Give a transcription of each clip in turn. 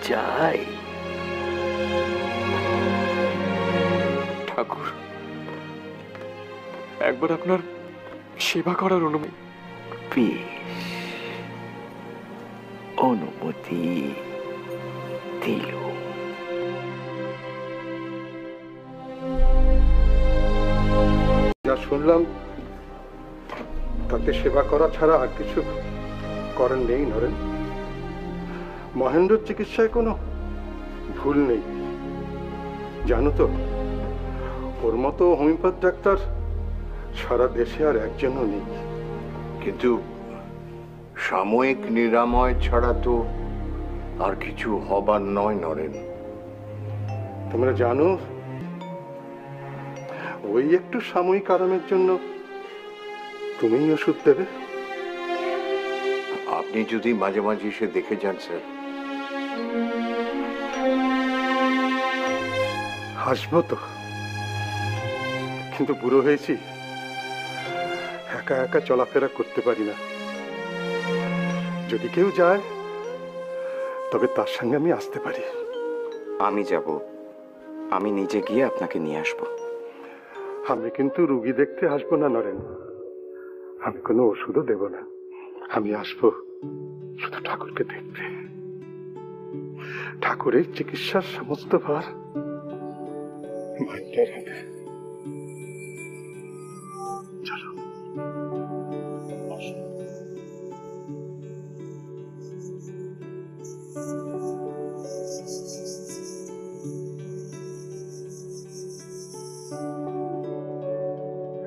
চাই? ঠাকুর, একবার আপনার সেবা করার অনুমতি। বেশ, অনুমতি দিল। যা শুনলাম তাতে সেবা করা ছাড়া আর কিছু করার নেই নরেন। মহেন্দ্রর চিকিৎসায় কোনো ভুল নেই, জানো তো? ওর মতো হোমিওপ্যাথ ডাক্তার সারা দেশে আর একজনও নেই। কিন্তু সাময়িক নিরাময় ছাড়া তো আর কিছু হবার নয় নরেন। তোমরা জানো, ওই একটু সাময়িক আরামের জন্য তুমিই ওষুধ দেবে। আপনি যদি মাঝে মাঝে এসে দেখে যান স্যার। হাসবো তো, কিন্তু বুড়ো হয়েছি, একা একা চলাফেরা করতে পারি না। যদি কেউ যায় তবে তার সঙ্গে আমি আসতে পারি। আমি যাব, আমি নিজে গিয়ে আপনাকে নিয়ে আসব। আমি কিন্তু রুগী দেখতে আসবো না নরেন, আমি কোনো ওষুধও দেব না। আমি আসবো শুধু ঠাকুরকে দেখতে। ঠাকুরের চিকিৎসার সমস্ত ভার মায়ের হাতে। চলো।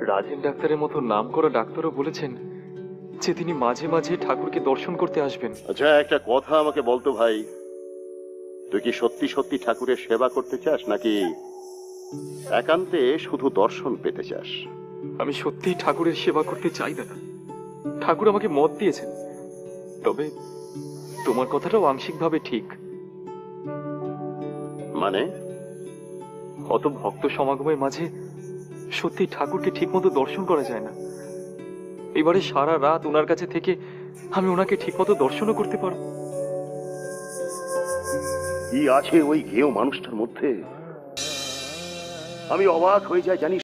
রাজেন ডাক্তারের মতো নাম করা ডাক্তারও বলেছেন যে তিনি মাঝে মাঝে ঠাকুরকে দর্শন করতে আসবেন। আচ্ছা, একটা কথা আমাকে বলতো ভাই, তুই কি সত্যি সত্যি ঠাকুরের সেবা করতে চাস নাকি একান্তে শুধু দর্শন পেতে চাস? আমি সত্যিই ঠাকুরের সেবা করতে চাই দাদা। ঠাকুর আমাকে মত দিয়েছেন, তবে তোমার কথাটাও আংশিকভাবে ঠিক। মানে? অত ভক্ত সমাগমের মাঝে সত্যি ঠাকুরকে ঠিকমতো দর্শন করা যায় না। এবারে সারা রাত ওনার কাছে থেকে আমি ওনাকে ঠিকমতো দর্শনও করতে পারবো। কি আছে ওই গেও মানুষটার মধ্যে? আমি অবাক হয়ে যাই জানিস।